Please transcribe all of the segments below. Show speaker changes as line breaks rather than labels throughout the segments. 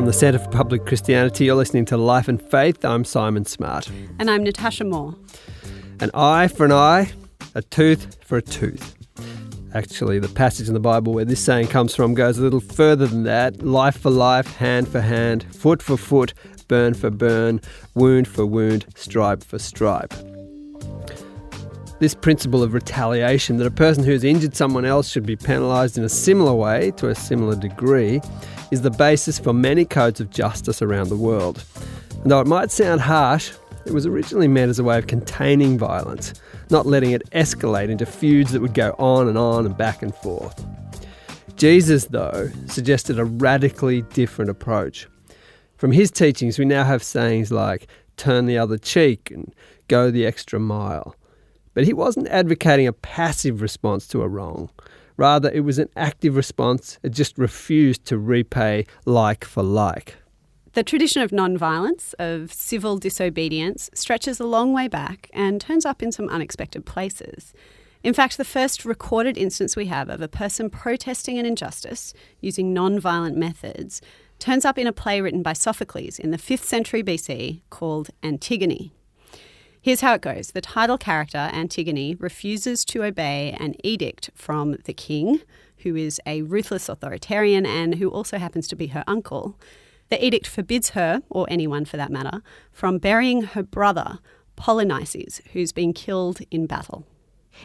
From the Centre for Public Christianity, you're listening to Life and Faith. I'm Simon Smart.
And I'm Natasha Moore.
An eye for an eye, a tooth for a tooth. Actually, the passage in the Bible where this saying comes from goes a little further than that. Life for life, hand for hand, foot for foot, burn for burn, wound for wound, stripe for stripe. This principle of retaliation, that a person who has injured someone else should be penalised in a similar way to a similar degree, is the basis for many codes of justice around the world. And though it might sound harsh, it was originally meant as a way of containing violence, not letting it escalate into feuds that would go on and back and forth. Jesus, though, suggested a radically different approach. From his teachings, we now have sayings like, turn the other cheek and go the extra mile. But he wasn't advocating a passive response to a wrong. Rather, it was an active response. It just refused to repay like for like.
The tradition of non-violence, of civil disobedience, stretches a long way back and turns up in some unexpected places. In fact, the first recorded instance we have of a person protesting an injustice using non-violent methods turns up in a play written by Sophocles in the 5th century BC called Antigone. Here's how it goes. The title character, Antigone, refuses to obey an edict from the king, who is a ruthless authoritarian and who also happens to be her uncle. The edict forbids her, or anyone for that matter, from burying her brother, Polynices, who's been killed in battle.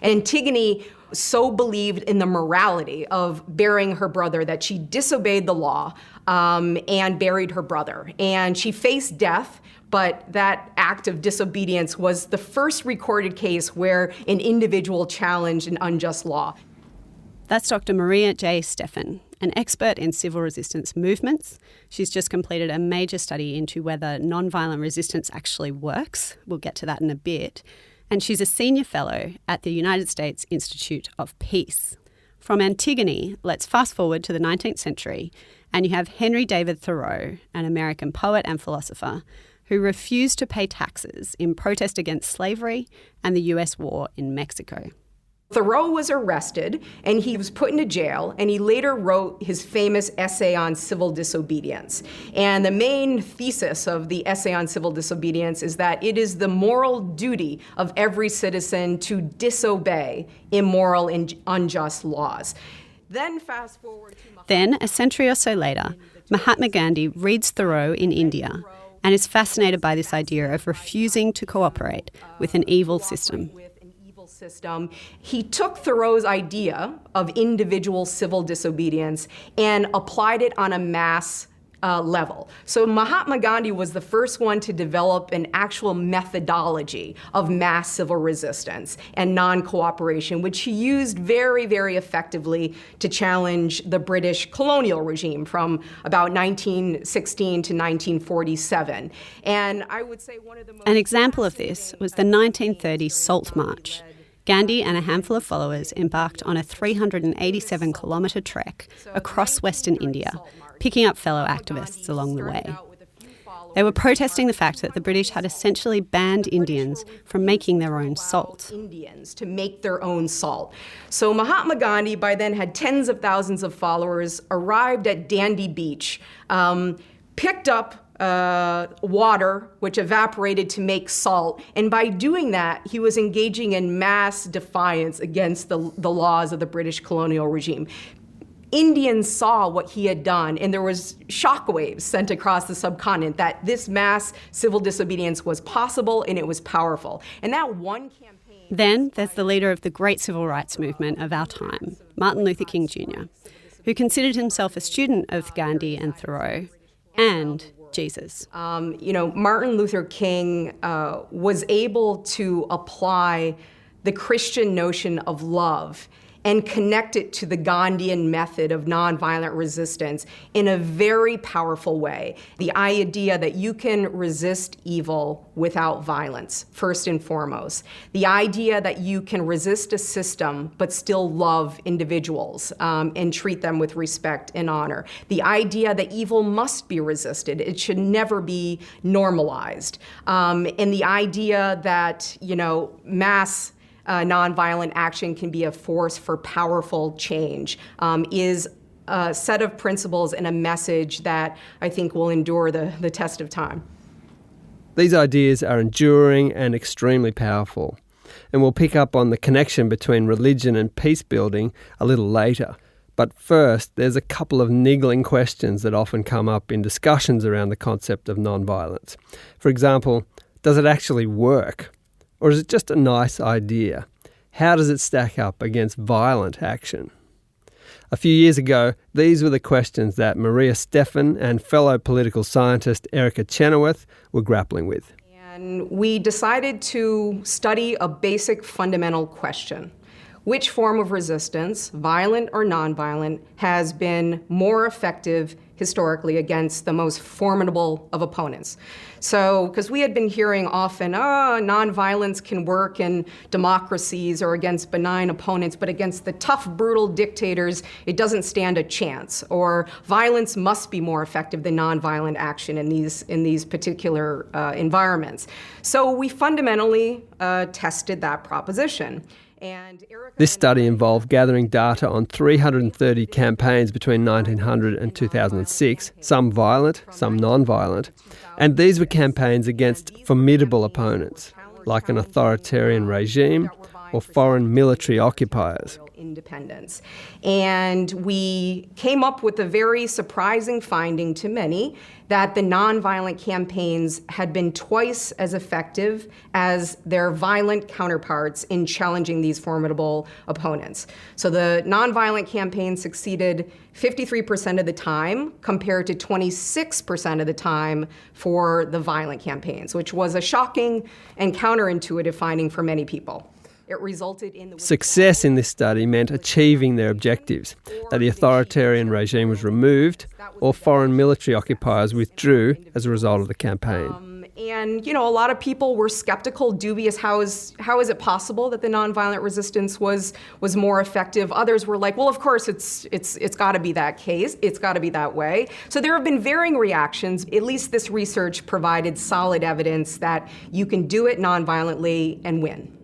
Antigone so believed in the morality of burying her brother that she disobeyed the law and buried her brother. And she faced death, but that act of disobedience was the first recorded case where an individual challenged an unjust law.
That's Dr. Maria J. Stephan, an expert in civil resistance movements. She's just completed a major study into whether nonviolent resistance actually works. We'll get to that in a bit. And she's a senior fellow at the United States Institute of Peace. From Antigone, let's fast forward to the 19th century, and you have Henry David Thoreau, an American poet and philosopher, who refused to pay taxes in protest against slavery and the US war in Mexico.
Thoreau was arrested and he was put into jail, and he later wrote his famous essay on civil disobedience. And the main thesis of the essay on civil disobedience is that it is the moral duty of every citizen to disobey immoral and unjust laws. Then fast forward to
Then, a century or so later, Mahatma Gandhi reads Thoreau in India and is fascinated by this idea of refusing to cooperate with an evil system.
He took Thoreau's idea of individual civil disobedience and applied it on a mass level. So Mahatma Gandhi was the first one to develop an actual methodology of mass civil resistance and non-cooperation, which he used very, very effectively to challenge the British colonial regime from about 1916 to 1947. And I would say one of the most...
An example of this was the 1930 Salt March. Gandhi and a handful of followers embarked on a 387-kilometre trek across Western India, picking up fellow activists along the way. They were protesting the fact that the British had essentially banned Indians from making their own salt.
Indians to make their own salt. So Mahatma Gandhi by then had tens of thousands of followers, arrived at Dandi Beach, picked up water, which evaporated to make salt. And by doing that, he was engaging in mass defiance against the laws of the British colonial regime. Indians saw what he had done, and there was shockwaves sent across the subcontinent that this mass civil disobedience was possible and it was powerful. And that one campaign...
Then there's the leader of the great civil rights movement of our time, Martin Luther King Jr., who considered himself a student of Gandhi and Thoreau and Jesus.
Martin Luther King was able to apply the Christian notion of love and connect it to the Gandhian method of nonviolent resistance in a very powerful way. The idea that you can resist evil without violence, first and foremost. The idea that you can resist a system but still love individuals and treat them with respect and honor. The idea that evil must be resisted. It should never be normalized. And the idea that, mass nonviolent action can be a force for powerful change is a set of principles and a message that I think will endure the test of time.
These ideas are enduring and extremely powerful, and we'll pick up on the connection between religion and peace building a little later. But first, there's a couple of niggling questions that often come up in discussions around the concept of nonviolence. For example, does it actually work? Or is it just a nice idea? How does it stack up against violent action? A few years ago, these were the questions that Maria Stephan and fellow political scientist Erica Chenoweth were grappling with.
And we decided to study a basic fundamental question. Which form of resistance, violent or nonviolent, has been more effective historically against the most formidable of opponents? So, because we had been hearing often, nonviolence can work in democracies or against benign opponents, but against the tough, brutal dictators, it doesn't stand a chance. Or violence must be more effective than nonviolent action in these particular environments. So we fundamentally tested that proposition.
This study involved gathering data on 330 campaigns between 1900 and 2006, some violent, some non-violent, and these were campaigns against formidable opponents, like an authoritarian regime or foreign military occupiers.
Independence. And we came up with a very surprising finding to many that the nonviolent campaigns had been twice as effective as their violent counterparts in challenging these formidable opponents. So the nonviolent campaign succeeded 53% of the time compared to 26% of the time for the violent campaigns, which was a shocking and counterintuitive finding for many people. It resulted in the
success in this study meant achieving their objectives, that the authoritarian regime was removed or foreign military occupiers withdrew as a result of the campaign.
And, a lot of people were skeptical, dubious, how is it possible that the nonviolent resistance was more effective? Others were like, well, of course, it's got to be that case. It's got to be that way. So there have been varying reactions. At least this research provided solid evidence that you can do it nonviolently and win.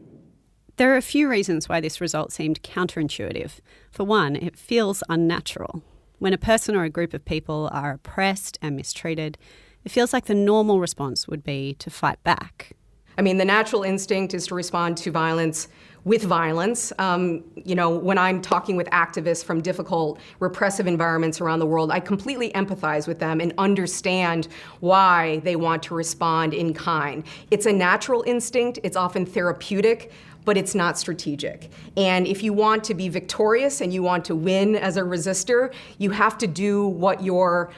There are a few reasons why this result seemed counterintuitive. For one, it feels unnatural. When a person or a group of people are oppressed and mistreated, it feels like the normal response would be to fight back.
I mean, the natural instinct is to respond to violence with violence. When I'm talking with activists from difficult, repressive environments around the world, I completely empathize with them and understand why they want to respond in kind. It's a natural instinct. It's often therapeutic, but it's not strategic. And if you want to be victorious and you want to win as a resistor, you have to do what your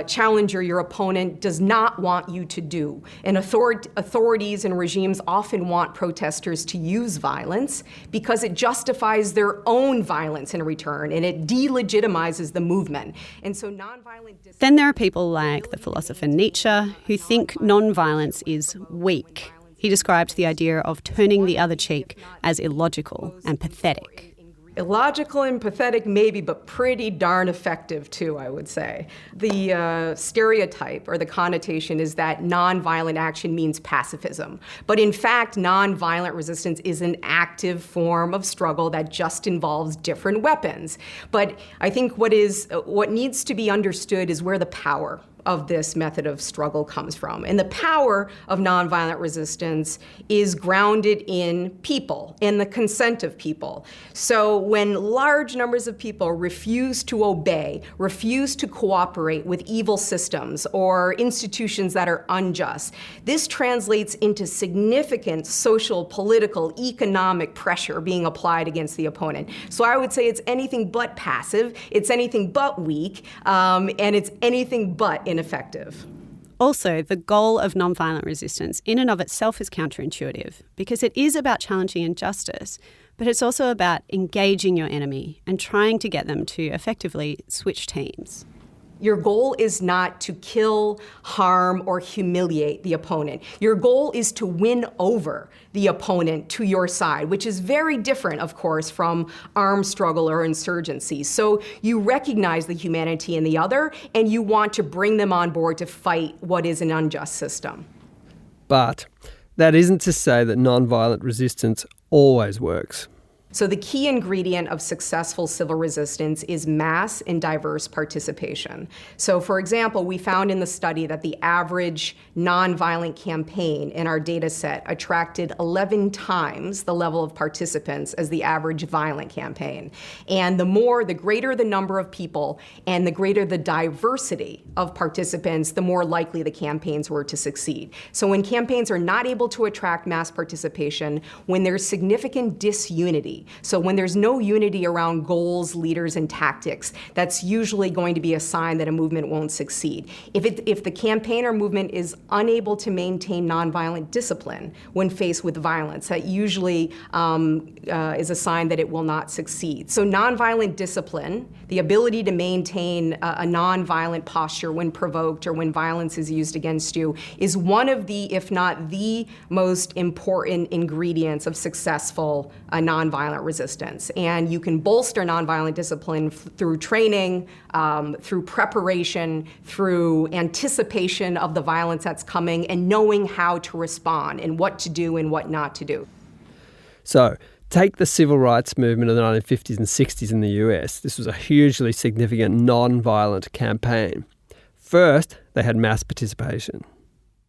challenger, your opponent, does not want you to do. And authorities and regimes often want protesters to use violence because it justifies their own violence in return, and it delegitimizes the movement. And so nonviolent...
Then there are people like the philosopher Nietzsche who think nonviolence is weak. He described the idea of turning the other cheek as illogical and pathetic.
Illogical and pathetic maybe, but pretty darn effective too, I would say. The stereotype or the connotation is that nonviolent action means pacifism. But in fact, nonviolent resistance is an active form of struggle that just involves different weapons. But I think what needs to be understood is where the power of this method of struggle comes from. And the power of nonviolent resistance is grounded in people, in the consent of people. So when large numbers of people refuse to obey, refuse to cooperate with evil systems or institutions that are unjust, this translates into significant social, political, economic pressure being applied against the opponent. So I would say it's anything but passive, it's anything but weak, and it's anything but ineffective.
Also, the goal of nonviolent resistance in and of itself is counterintuitive because it is about challenging injustice, but it's also about engaging your enemy and trying to get them to effectively switch teams.
Your goal is not to kill, harm, or humiliate the opponent. Your goal is to win over the opponent to your side, which is very different, of course, from armed struggle or insurgency. So you recognize the humanity in the other, and you want to bring them on board to fight what is an unjust system.
But that isn't to say that nonviolent resistance always works.
So the key ingredient of successful civil resistance is mass and diverse participation. So for example, we found in the study that the average nonviolent campaign in our data set attracted 11 times the level of participants as the average violent campaign. And the greater the number of people and the greater the diversity of participants, the more likely the campaigns were to succeed. So when campaigns are not able to attract mass participation, when there's significant disunity, so when there's no unity around goals, leaders, and tactics, that's usually going to be a sign that a movement won't succeed. If the campaign or movement is unable to maintain nonviolent discipline when faced with violence, that usually is a sign that it will not succeed. So nonviolent discipline, the ability to maintain a nonviolent posture when provoked or when violence is used against you, is one of the, if not the most important ingredients of successful nonviolent resistance. And you can bolster nonviolent discipline through training, through preparation, through anticipation of the violence that's coming, and knowing how to respond and what to do and what not to do.
So, take the civil rights movement of the 1950s and 60s in the US. This was a hugely significant non-violent campaign. First, they had mass participation.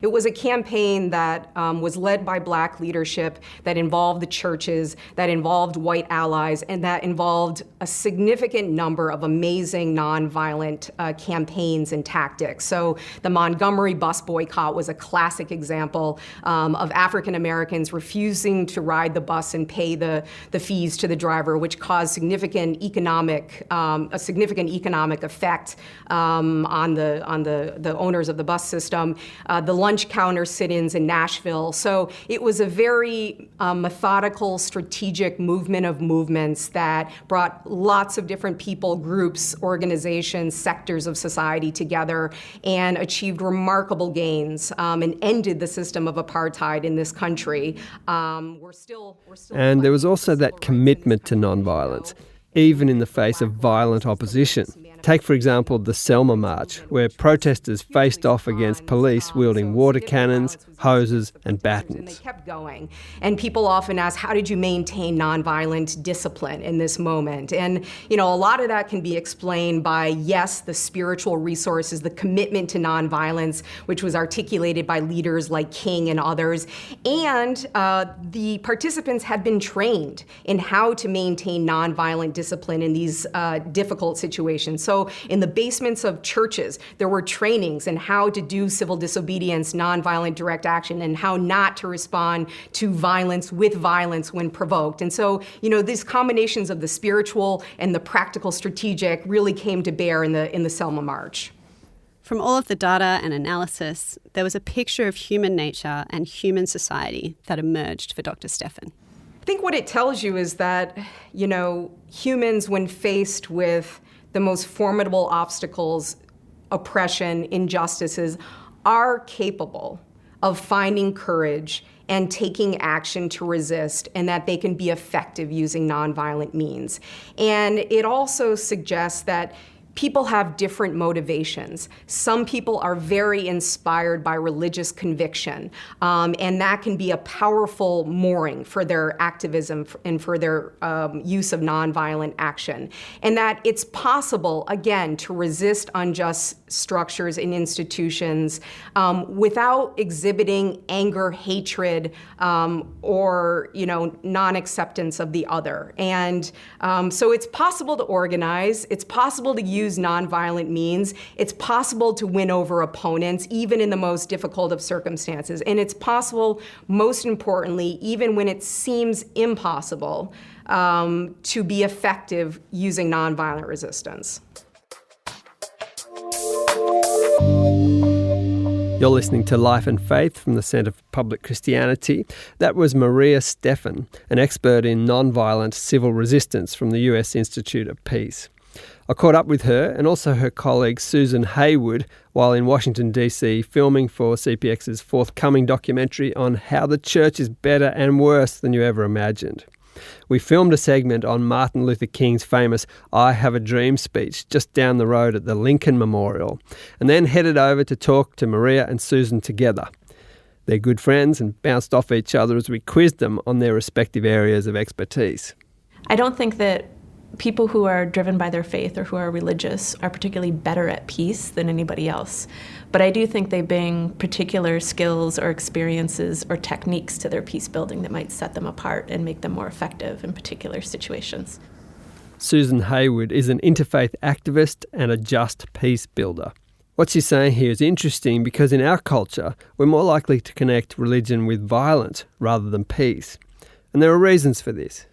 It was a campaign that was led by Black leadership, that involved the churches, that involved white allies, and that involved a significant number of amazing nonviolent campaigns and tactics. So the Montgomery bus boycott was a classic example of African Americans refusing to ride the bus and pay the fees to the driver, which caused a significant economic effect on the owners of the bus system. The lunch counter sit-ins in Nashville. So it was a very methodical, strategic movement of movements that brought lots of different people, groups, organizations, sectors of society together and achieved remarkable gains and ended the system of apartheid in this country.
And there was also that commitment to nonviolence, even in the face of violent opposition. Take, for example, the Selma March, where protesters faced off against police wielding water cannons, hoses, and batons.
And they kept going. And people often ask, how did you maintain nonviolent discipline in this moment? And, a lot of that can be explained by, yes, the spiritual resources, the commitment to nonviolence, which was articulated by leaders like King and others. And the participants had been trained in how to maintain nonviolent discipline in these difficult situations. So in the basements of churches, there were trainings in how to do civil disobedience, nonviolent direct action, and how not to respond to violence with violence when provoked. And so, these combinations of the spiritual and the practical strategic really came to bear in the Selma March.
From all of the data and analysis, there was a picture of human nature and human society that emerged for Dr. Stephan.
I think what it tells you is that, humans, when faced with the most formidable obstacles, oppression, injustices, are capable of finding courage and taking action to resist, and that they can be effective using nonviolent means. And it also suggests that people have different motivations. Some people are very inspired by religious conviction, and that can be a powerful mooring for their activism and for their use of nonviolent action. And that it's possible, again, to resist unjust structures and institutions without exhibiting anger, hatred, or non-acceptance of the other. And so it's possible to organize. It's possible to use nonviolent means. It's possible to win over opponents, even in the most difficult of circumstances. And it's possible, most importantly, even when it seems impossible, to be effective using nonviolent resistance.
You're listening to Life and Faith from the Centre for Public Christianity. That was Maria Stephan, an expert in nonviolent civil resistance from the US Institute of Peace. I caught up with her and also her colleague Susan Hayward while in Washington, D.C., filming for CPX's forthcoming documentary on how the church is better and worse than you ever imagined. We filmed a segment on Martin Luther King's famous "I Have a Dream" speech just down the road at the Lincoln Memorial, and then headed over to talk to Maria and Susan together. They're good friends and bounced off each other as we quizzed them on their respective areas of expertise.
I don't think that people who are driven by their faith or who are religious are particularly better at peace than anybody else. But I do think they bring particular skills or experiences or techniques to their peace building that might set them apart and make them more effective in particular situations.
Susan Hayward is an interfaith activist and a just peace builder. What she's saying here is interesting because in our culture, we're more likely to connect religion with violence rather than peace. And there are reasons for this.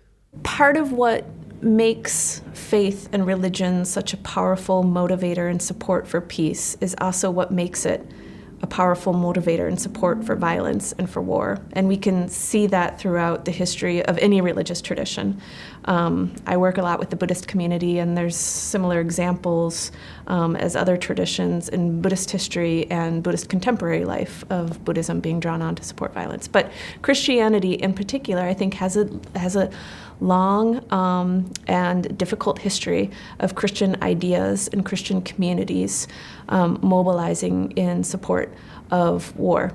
Part of what makes faith and religion such a powerful motivator and support for peace is also what makes it a powerful motivator and support for violence and for war. And we can see that throughout the history of any religious tradition. I work a lot with the Buddhist community, and there's similar examples as other traditions in Buddhist history and Buddhist contemporary life of Buddhism being drawn on to support violence. But Christianity in particular, I think, has a long and difficult history of Christian ideas and Christian communities mobilizing in support of war.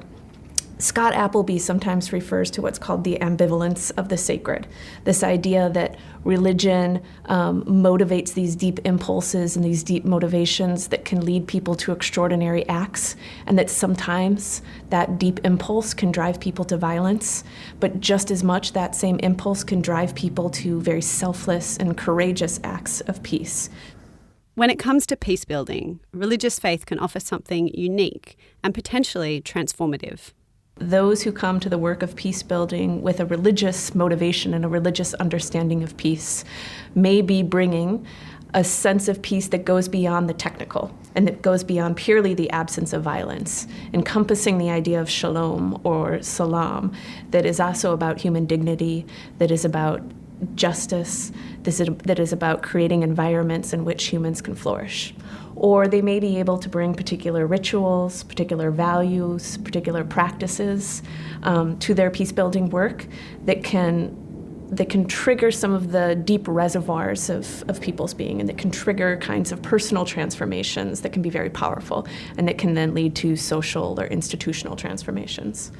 Scott Appleby sometimes refers to what's called the ambivalence of the sacred, this idea that religion motivates these deep impulses and these deep motivations that can lead people to extraordinary acts, and that sometimes that deep impulse can drive people to violence, but just as much that same impulse can drive people to very selfless and courageous acts of peace.
When it comes to peace building, religious faith can offer something unique and potentially transformative.
Those who come to the work of peace building with a religious motivation and a religious understanding of peace may be bringing a sense of peace that goes beyond the technical and that goes beyond purely the absence of violence, encompassing the idea of shalom or salam that is also about human dignity, that is about justice, that is about creating environments in which humans can flourish. Or they may be able to bring particular rituals, particular values, particular practices to their peace-building work that can trigger some of the deep reservoirs of people's being, and that can trigger kinds of personal transformations that can be very powerful and that can then lead to social or institutional transformations.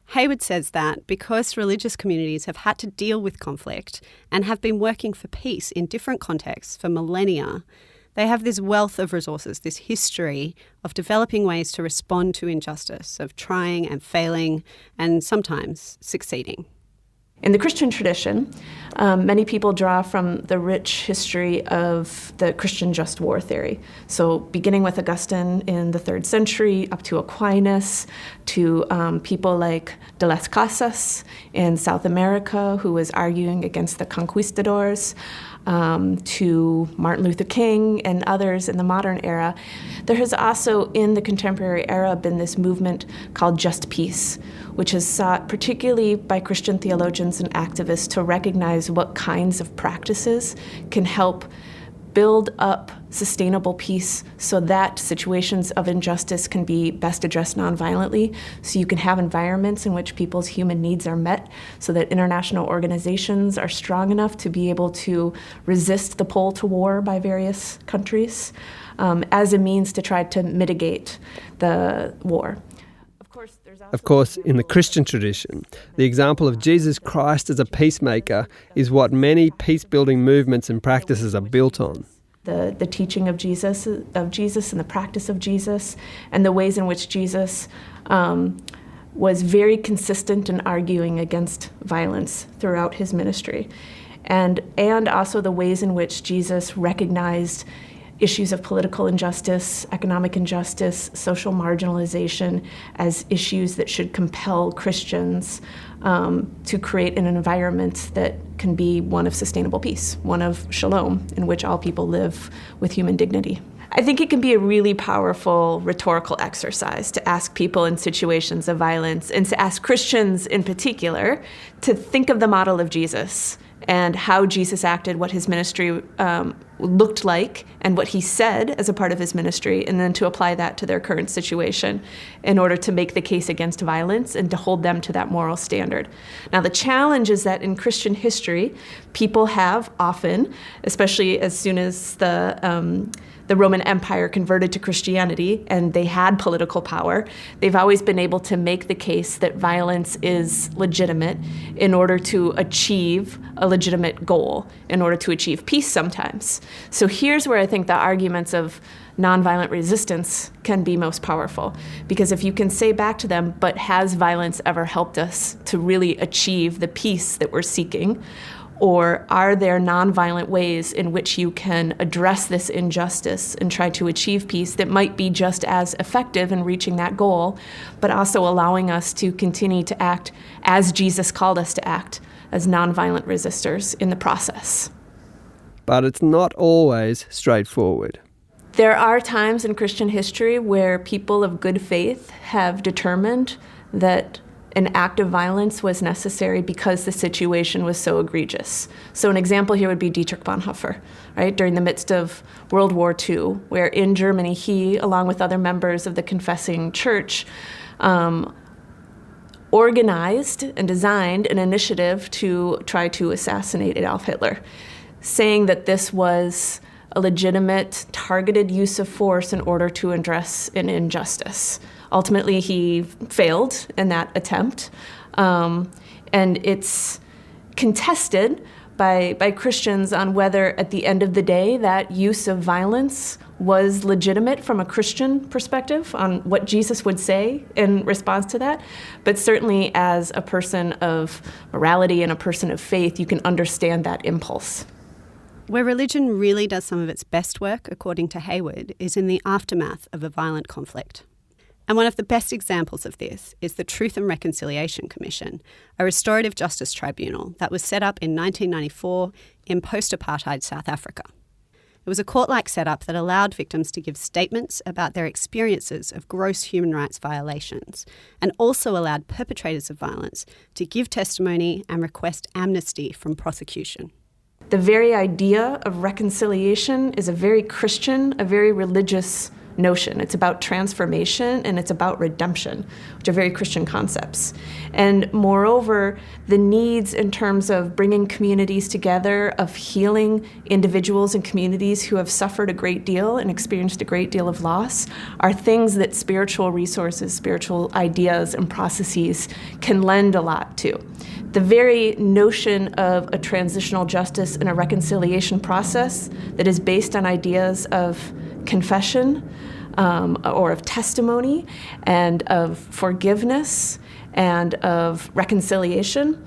Hayward says that because religious communities have had to deal with conflict and have been working for peace in different contexts for millennia, they have this wealth of resources, this history of developing ways to respond to injustice, of trying and failing and sometimes succeeding.
In the Christian tradition, many people draw from the rich history of the Christian just war theory. So beginning with Augustine in the 3rd century, up to Aquinas, to people like de las Casas in South America, who was arguing against the conquistadors, to Martin Luther King and others in the modern era. There has also, in the contemporary era, been this movement called Just Peace, which is sought particularly by Christian theologians and activists to recognize what kinds of practices can help build up sustainable peace so that situations of injustice can be best addressed nonviolently, so you can have environments in which people's human needs are met, so that international organizations are strong enough to be able to resist the pull to war by various countries as a means to try to mitigate the war.
Of course, in the Christian tradition, the example of Jesus Christ as a peacemaker is what many peace-building movements and practices are built on.
The teaching of Jesus and the practice of Jesus, and the ways in which Jesus was very consistent in arguing against violence throughout his ministry, and also the ways in which Jesus recognized issues of political injustice, economic injustice, social marginalization as issues that should compel Christians to create an environment that can be one of sustainable peace, one of shalom, in which all people live with human dignity. I think it can be a really powerful rhetorical exercise to ask people in situations of violence, and to ask Christians in particular, to think of the model of Jesus and how Jesus acted, what his ministry looked like, and what he said as a part of his ministry, and then to apply that to their current situation in order to make the case against violence and to hold them to that moral standard. Now, the challenge is that in Christian history, people have often, especially as soon as the the Roman Empire converted to Christianity and they had political power, they've always been able to make the case that violence is legitimate in order to achieve a legitimate goal, in order to achieve peace sometimes. So here's where I think the arguments of nonviolent resistance can be most powerful. Because if you can say back to them, but has violence ever helped us to really achieve the peace that we're seeking? Or are there nonviolent ways in which you can address this injustice and try to achieve peace that might be just as effective in reaching that goal, but also allowing us to continue to act as Jesus called us to act, as nonviolent resistors in the process?
But it's not always straightforward.
There are times in Christian history where people of good faith have determined that an act of violence was necessary because the situation was so egregious. So an example here would be Dietrich Bonhoeffer, right? During the midst of World War II, where in Germany he, along with other members of the confessing church, organized and designed an initiative to try to assassinate Adolf Hitler, saying that this was a legitimate, targeted use of force in order to address an injustice. Ultimately, he failed in that attempt, and it's contested by Christians on whether, at the end of the day, that use of violence was legitimate from a Christian perspective, on what Jesus would say in response to that. But certainly, as a person of morality and a person of faith, you can understand that impulse.
Where religion really does some of its best work, according to Hayward, is in the aftermath of a violent conflict. And one of the best examples of this is the Truth and Reconciliation Commission, a restorative justice tribunal that was set up in 1994 in post-apartheid South Africa. It was a court-like setup that allowed victims to give statements about their experiences of gross human rights violations, and also allowed perpetrators of violence to give testimony and request amnesty from prosecution.
The very idea of reconciliation is a very Christian, a very religious notion. It's about transformation and it's about redemption, which are very Christian concepts. And moreover, the needs in terms of bringing communities together, of healing individuals and communities who have suffered a great deal and experienced a great deal of loss, are things that spiritual resources, spiritual ideas and processes can lend a lot to. The very notion of a transitional justice and a reconciliation process that is based on ideas of confession or of testimony and of forgiveness and of reconciliation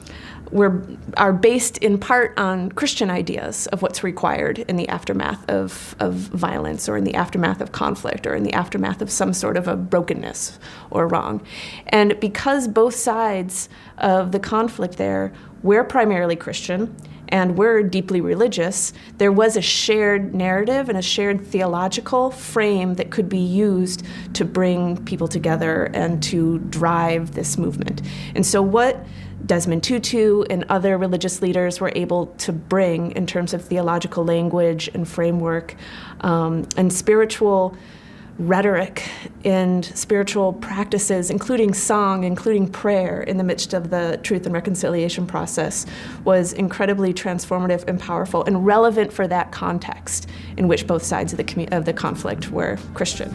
are based in part on Christian ideas of what's required in the aftermath of violence, or in the aftermath of conflict, or in the aftermath of some sort of a brokenness or wrong. And because both sides of the conflict there were primarily Christian and we're deeply religious, there was a shared narrative and a shared theological frame that could be used to bring people together and to drive this movement. And so what Desmond Tutu and other religious leaders were able to bring in terms of theological language and framework and spiritual rhetoric and spiritual practices, including song, including prayer, in the midst of the truth and reconciliation process, was incredibly transformative and powerful and relevant for that context in which both sides of the conflict were Christian.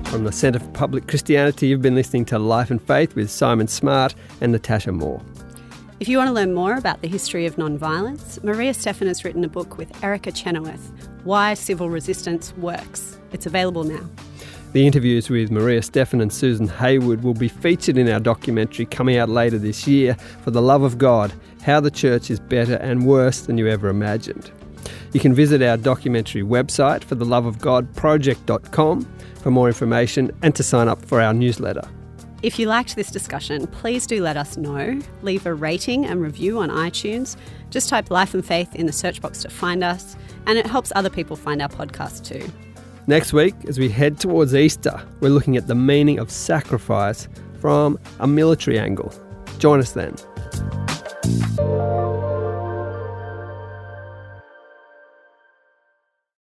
From the Centre for Public Christianity, you've been listening to Life and Faith with Simon Smart and Natasha Moore.
If you want to learn more about the history of nonviolence, Maria Stephan has written a book with Erica Chenoweth, Why Civil Resistance Works. It's available now.
The interviews with Maria Stephan and Susan Hayward will be featured in our documentary coming out later this year, For the Love of God, How the Church is Better and Worse Than You Ever Imagined. You can visit our documentary website, fortheloveofgodproject.com, for more information and to sign up for our newsletter.
If you liked this discussion, please do let us know. Leave a rating and review on iTunes. Just type Life and Faith in the search box to find us, and it helps other people find our podcast too.
Next week, as we head towards Easter, we're looking at the meaning of sacrifice from a military angle. Join us then.